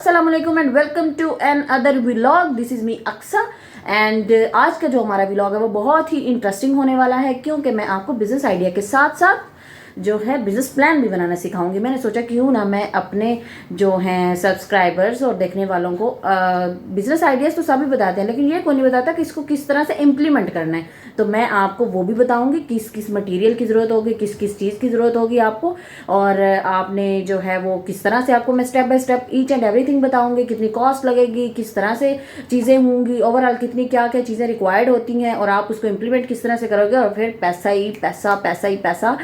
अस्सलामुअलैकुम and welcome to another vlog. This is me Aqsa and आज का जो हमारा व्लॉग है वो बहुत ही इंटरेस्टिंग होने वाला है क्योंकि मैं आपको बिजनेस आइडिया के साथ साथ जो है बिजनेस प्लान भी बनाना सिखाऊंगी। मैंने सोचा क्यों ना मैं अपने जो हैं सब्सक्राइबर्स और देखने वालों को बिजनेस आइडियाज़ तो सभी बताते हैं, लेकिन ये कोई नहीं बताता कि इसको किस तरह से इम्प्लीमेंट करना है। तो मैं आपको वो भी बताऊंगी किस किस मटेरियल की ज़रूरत होगी, किस किस चीज़ की ज़रूरत होगी आपको, और आपने जो है वो किस तरह से आपको मैं step by step each and everything बताऊंगी। कितनी कॉस्ट लगेगी, किस तरह से चीज़ें होंगी, ओवरऑल कितनी क्या क्या चीज़ें रिक्वायर्ड होती हैं और आप उसको इम्प्लीमेंट किस तरह से करोगे। और फिर पैसा ही पैसा, पैसा ही पैसा।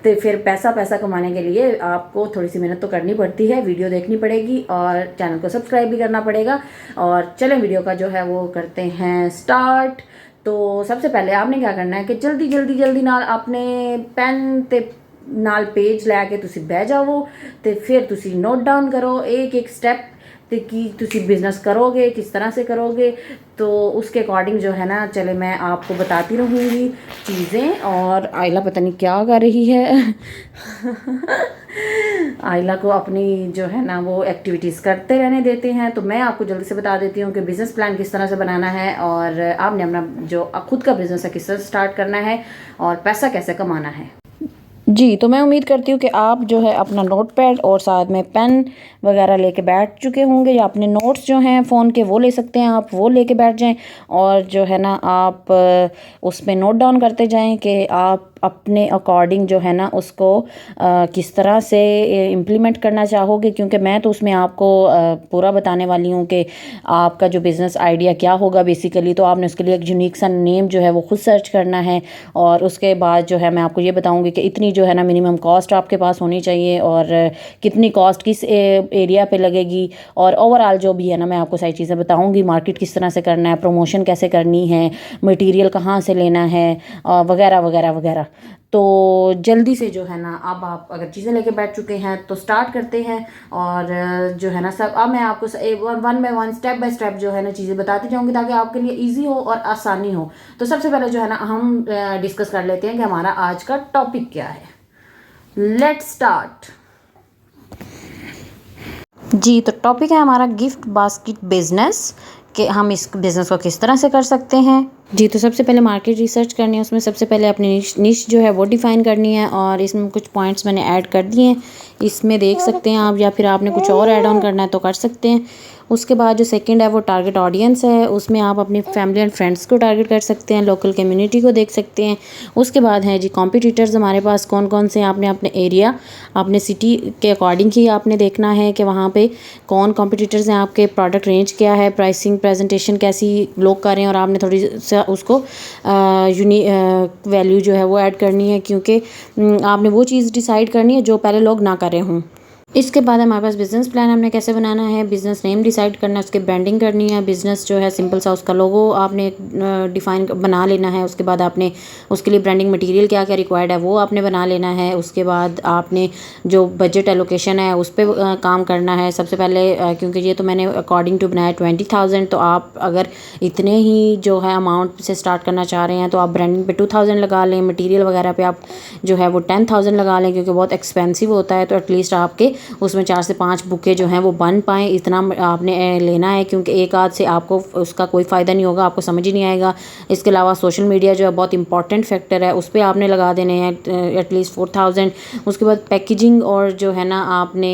तो फिर पैसा कमाने के लिए आपको थोड़ी सी मेहनत तो करनी पड़ती है, वीडियो देखनी पड़ेगी और चैनल को सब्सक्राइब भी करना पड़ेगा। और चलें वीडियो का जो है वो करते हैं स्टार्ट। तो सबसे पहले आपने क्या करना है कि जल्दी नाल अपने पेन ते नाल पेज लैके तुसी बह जाओ तो फिर तुसी नोट डाउन करो एक एक स्टेप ते कि तुसी बिजनेस करोगे किस तरह से करोगे। तो उसके अकॉर्डिंग जो है ना, चले मैं आपको बताती रहूँगी चीज़ें। और आइला पता नहीं क्या कर रही है आइला को अपनी जो है ना वो एक्टिविटीज़ करते रहने देते हैं। तो मैं आपको जल्दी से बता देती हूँ कि बिज़नेस प्लान किस तरह से बनाना है और आपने अपना जो खुद का बिज़नेस है किस तरह स्टार्ट करना है और पैसा कैसे कमाना है। जी, तो मैं उम्मीद करती हूँ कि आप जो है अपना नोट पैड और साथ में पेन वगैरह लेके बैठ चुके होंगे, या अपने नोट्स जो हैं फ़ोन के वो ले सकते हैं, आप वो लेके बैठ जाएं और जो है ना आप उस पे नोट डाउन करते जाएं कि आप अपने अकॉर्डिंग जो है ना उसको किस तरह से इम्प्लीमेंट करना चाहोगे। क्योंकि मैं तो उसमें आपको पूरा बताने वाली हूँ कि आपका जो बिज़नेस आइडिया क्या होगा बेसिकली। तो आपने उसके लिए एक यूनिक सा नेम जो है वो खुद सर्च करना है और उसके बाद जो है मैं आपको ये बताऊँगी कि इतनी जो है ना मिनिमम कॉस्ट आपके पास होनी चाहिए और कितनी कॉस्ट किस एरिया पे लगेगी, और ओवरऑल जो भी है ना मैं आपको सारी चीज़ें बताऊँगी। मार्केट किस तरह से करना है, प्रमोशन कैसे करनी है, मटेरियल कहाँ से लेना है वगैरह वगैरह वगैरह। तो जल्दी से जो है ना अब आप अगर चीज़ें लेके बैठ चुके हैं तो स्टार्ट करते हैं। और जो है ना सब अब मैं आपको one by one step by step जो है ना चीज़ें बताती जाऊँगी ताकि आपके लिए इजी हो और आसानी हो। तो सबसे पहले जो है ना हम डिस्कस कर लेते हैं कि हमारा आज का टॉपिक क्या है। Let's start. जी, तो टॉपिक है हमारा गिफ्ट बास्केट बिजनेस, कि हम इस बिज़नेस को किस तरह से कर सकते हैं। जी, तो सबसे पहले मार्केट रिसर्च करनी है, उसमें सबसे पहले अपनी निश जो है वो डिफ़ाइन करनी है और इसमें कुछ पॉइंट्स मैंने ऐड कर दिए हैं, इसमें देख सकते हैं आप, या फिर आपने कुछ और ऐड ऑन करना है तो कर सकते हैं। उसके बाद जो सेकंड है वो टारगेट ऑडियंस है, उसमें आप अपनी फैमिली एंड फ्रेंड्स को टारगेट कर सकते हैं, लोकल कम्युनिटी को देख सकते हैं। उसके बाद है जी कॉम्पिटिटर्स हमारे पास कौन कौन से, आपने अपने एरिया अपने सिटी के अकॉर्डिंग ही आपने देखना है कि वहाँ पे कौन कॉम्पिटिटर्स हैं, आपके प्रोडक्ट रेंज क्या है, प्राइसिंग प्रेजेंटेशन कैसी लोग कर रहे हैं, और आपने थोड़ी सा उसको वैल्यू जो है वो ऐड करनी है, क्योंकि आपने वो चीज़ डिसाइड करनी है जो पहले लोग ना करे हों। इसके बाद हमारे पास बिज़नेस प्लान हमने कैसे बनाना है, बिज़नेस नेम डिसाइड करना है, उसकी ब्रांडिंग करनी है, बिज़नेस जो है सिंपल सा उसका लोगो आपने डिफ़ाइन बना लेना है। उसके बाद आपने उसके लिए ब्रांडिंग मटेरियल क्या क्या रिक्वायर्ड है वो आपने बना लेना है। उसके बाद आपने जो बजट एलोकेशन है उस पर काम करना है सबसे पहले, क्योंकि ये तो मैंने अकॉर्डिंग टू बनाया 20,000। तो आप अगर इतने ही जो है अमाउंट से स्टार्ट करना चाह रहे हैं तो आप ब्रांडिंग पे 2,000 लगा लें, मटीरियल वगैरह पे आप जो है वो 10,000 लगा लें, क्योंकि बहुत एक्सपेंसिव होता है। तो एटलीस्ट आपके उसमें 4 से 5 बुके जो हैं वो बन पाएँ, इतना आपने लेना है, क्योंकि एक आध से आपको उसका कोई फ़ायदा नहीं होगा, आपको समझ ही नहीं आएगा। इसके अलावा सोशल मीडिया जो है बहुत इंपॉर्टेंट फैक्टर है, उस पर आपने लगा देने हैं एटलीस्ट 4,000। उसके बाद पैकेजिंग और जो है ना आपने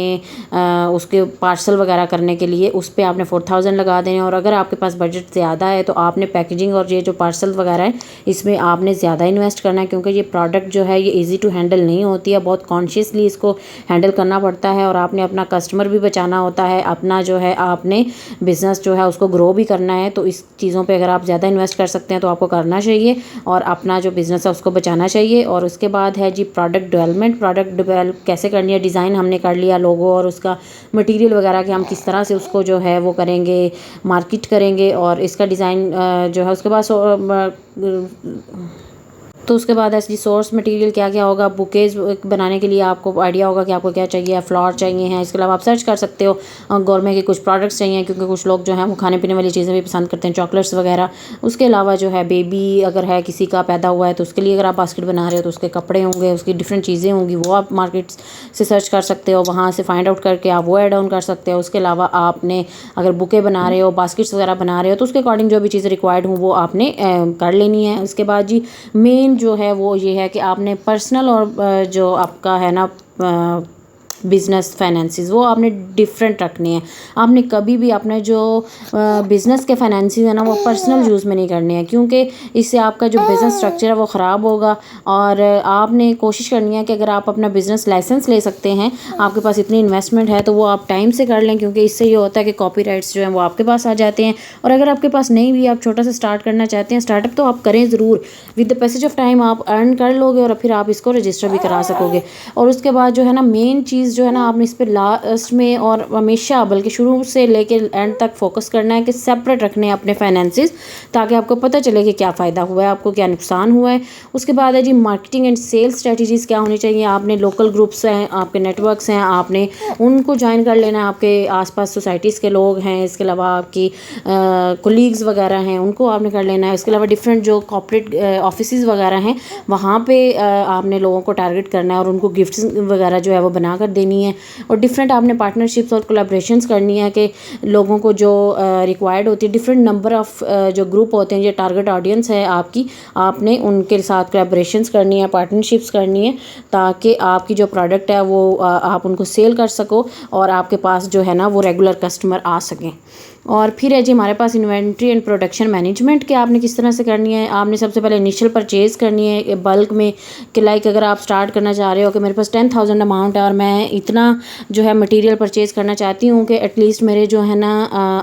उसके पार्सल वगैरह करने के लिए उस पर आपने 4,000 लगा देने। और अगर आपके पास बजट ज़्यादा है तो आपने पैकेजिंग और ये जो पार्सल वगैरह है इसमें आपने ज़्यादा इन्वेस्ट करना है, क्योंकि ये प्रोडक्ट जो है ये ईजी टू हैंडल नहीं होती है, बहुत कॉन्शियसली इसको हैंडल करना पड़ता है और आपने अपना कस्टमर भी बचाना होता है, अपना जो है आपने बिज़नेस जो है उसको ग्रो भी करना है। तो इस चीज़ों पे अगर आप ज़्यादा इन्वेस्ट कर सकते हैं तो आपको करना चाहिए और अपना जो बिज़नेस है उसको बचाना चाहिए। और उसके बाद है जी प्रोडक्ट डेवलपमेंट। प्रोडक्ट डेवलप कैसे करनी है, डिज़ाइन हमने कर लिया, लोगो और उसका मटेरियल वगैरह कि हम किस तरह से उसको जो है वो करेंगे, मार्केट करेंगे और इसका डिज़ाइन जो है उसके बाद तो उसके बाद ऐसे सोर्स मटेरियल क्या क्या होगा, बुकेज़ बनाने के लिए आपको आइडिया होगा कि आपको क्या चाहिए, फ्लावर चाहिए हैं। इसके अलावा आप सर्च कर सकते हो गौरमेंट के कुछ प्रोडक्ट्स चाहिए, क्योंकि कुछ लोग जो हैं वो खाने पीने वाली चीज़ें भी पसंद करते हैं, चॉकलेट्स वगैरह। उसके अलावा जो है बेबी अगर है किसी का पैदा हुआ है तो उसके लिए अगर आप बास्केट बना रहे हो तो उसके कपड़े होंगे, उसकी डिफरेंट चीज़ें होंगी, वो आप मार्केट से सर्च कर सकते हो, वहाँ से फाइंड आउट करके आप वो ऐड ऑन कर सकते हो। उसके अलावा आपने अगर बुके बना रहे हो, बास्केट्स वगैरह बना रहे हो तो उसके अकॉर्डिंग जो भी चीज़ें रिक्वायर्ड हो वो आपने कर लेनी है। उसके बाद जी मेन जो है वो ये है कि आपने पर्सनल और जो आपका है ना बिज़नेस फाइनेंसिस वो आपने डिफरेंट रखने हैं। आपने कभी भी अपने जो बिज़नेस के फाइनेंसिस है ना वो पर्सनल यूज़ में नहीं करने हैं, क्योंकि इससे आपका जो बिज़नेस स्ट्रक्चर है वो ख़राब होगा। और आपने कोशिश करनी है कि अगर आप अपना बिज़नेस लाइसेंस ले सकते हैं, आपके पास इतनी इन्वेस्टमेंट है तो वो आप टाइम से कर लें, क्योंकि इससे ये होता है कि कॉपीराइट्स जो हैं वो आपके पास आ जाते हैं। और अगर आपके पास नहीं भी, आप छोटा सा स्टार्ट करना चाहते हैं, स्टार्टअप तो आप करें ज़रूर, with the passage of time आप अर्न कर लोगे और फिर आप इसको रजिस्टर भी करा सकोगे। और उसके बाद जो है ना मेन चीज़ जो है ना आपने इस पे लास्ट में और हमेशा बल्कि शुरू से लेके एंड तक फोकस करना है कि सेपरेट रखने हैं अपने फाइनेंसिस, ताकि आपको पता चले कि क्या फ़ायदा हुआ है, आपको क्या नुकसान हुआ है। उसके बाद है जी मार्केटिंग एंड सेल्स स्ट्रेटजीज़ क्या होनी चाहिए। आपने लोकल ग्रुप्स हैं, आपके नेटवर्क्स हैं, आपने उनको ज्वाइन कर लेना है। आपके आसपास सोसाइटीज़ के लोग हैं, इसके अलावा आपकी कोलीग्स वगैरह हैं, उनको आपने कर लेना है। इसके अलावा डिफरेंट जो कॉर्पोरेट ऑफिसेज़ वगैरह हैं वहाँ पे आपने लोगों को टारगेट करना है और उनको गिफ्ट्स वगैरह जो है वो बना कर देनी है। और डिफरेंट आपने पार्टनरशिप्स और कोलैबोरेशंस करनी है कि लोगों को जो रिक्वायर्ड होती है, डिफरेंट नंबर ऑफ़ जो ग्रुप होते हैं, जो टारगेट ऑडियंस है आपकी, आपने उनके साथ कोलैबोरेशंस करनी है, पार्टनरशिप्स करनी है, ताकि आपकी जो प्रोडक्ट है वो आप उनको सेल कर सको और आपके पास जो है ना वो रेगुलर कस्टमर आ सकें। और फिर है जी हमारे पास इन्वेंट्री एंड प्रोडक्शन मैनेजमेंट कि आपने किस तरह से करनी है। आपने सबसे पहले इनिशियल परचेज़ करनी है बल्क में, कि लाइक अगर आप स्टार्ट करना चाह रहे हो कि मेरे पास 10,000 अमाउंट है और मैं इतना जो है मटेरियल परचेज़ करना चाहती हूँ कि एटलीस्ट मेरे जो है ना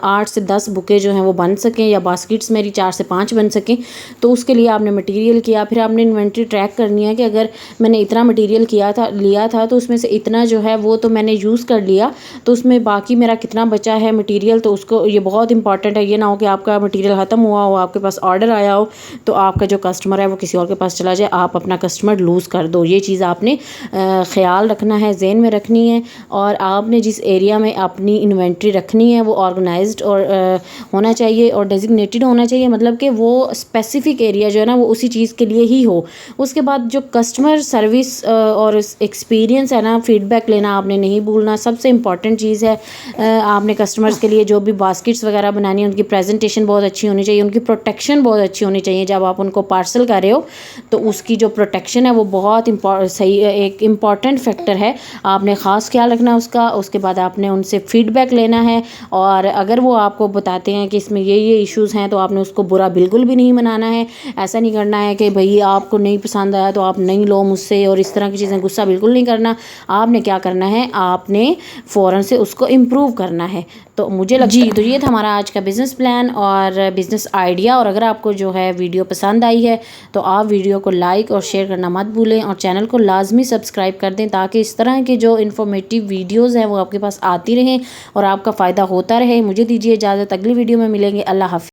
8 से 10 बुके जो हैं वो बन सकें, या बास्केट्स मेरी 4 से 5 बन सकें। तो उसके लिए आपने मटीरियल किया, फिर आपने इन्वेंट्री ट्रैक करनी है कि अगर मैंने इतना मटीरियल लिया था तो उसमें से इतना जो है वो तो मैंने यूज़ कर लिया, तो उसमें बाकी मेरा कितना बचा है मटीरियल, तो उसको ये बहुत इंपॉर्टेंट है। ये ना हो कि आपका मटीरियल ख़त्म हुआ हो, आपके पास ऑर्डर आया हो तो आपका जो कस्टमर है वो किसी और के पास चला जाए, आप अपना कस्टमर लूज़ कर दो। ये चीज़ आपने ख्याल रखना है, ज़हन में रखनी है। और आपने जिस एरिया में अपनी इन्वेंट्री रखनी है वो ऑर्गेनाइज्ड और होना चाहिए और डेजिग्नेटेड होना चाहिए, मतलब कि वो स्पेसिफिक एरिया जो है ना वो उसी चीज़ के लिए ही हो। उसके बाद जो कस्टमर सर्विस और एक्सपीरियंस है ना, फीडबैक लेना आपने नहीं भूलना, सबसे इम्पॉर्टेंट चीज़ है। आपने कस्टमर्स के लिए जो भी बास्केट्स वगैरह बनानी है उनकी प्रेजेंटेशन बहुत अच्छी होनी चाहिए, उनकी प्रोटेक्शन बहुत अच्छी होनी चाहिए। जब आप उनको पार्सल कर रहे हो तो उसकी जो प्रोटेक्शन है वो बहुत सही एक इम्पॉर्टेंट फैक्टर है, आपने ख़ास ख्याल रखना उसका। उसके बाद आपने उनसे फ़ीडबैक लेना है, और अगर वो आपको बताते हैं कि इसमें ये इश्यूज़ हैं तो आपने उसको बुरा बिल्कुल भी नहीं मनाना है। ऐसा नहीं करना है कि भाई आपको नहीं पसंद आया तो आप नहीं लो मुझसे, और इस तरह की चीज़ें, गुस्सा बिल्कुल नहीं करना। आपने क्या करना है, आपने फ़ौरन से उसको इम्प्रूव करना है। तो मुझे जी, तो ये था हमारा आज का बिज़नेस प्लान और बिज़नेस आइडिया। और अगर आपको जो है वीडियो पसंद आई है तो आप वीडियो को लाइक और शेयर करना मत भूलें, और चैनल को लाजमी सब्सक्राइब कर दें, ताकि इस तरह के जो इन्फॉर्मेटिव वीडियोज़ हैं वो आपके पास आती रहें और आपका फ़ायदा होता रहे। मुझे दीजिए इजाज़त, अगली वीडियो में मिलेंगे। अल्लाह हाफ़िज़।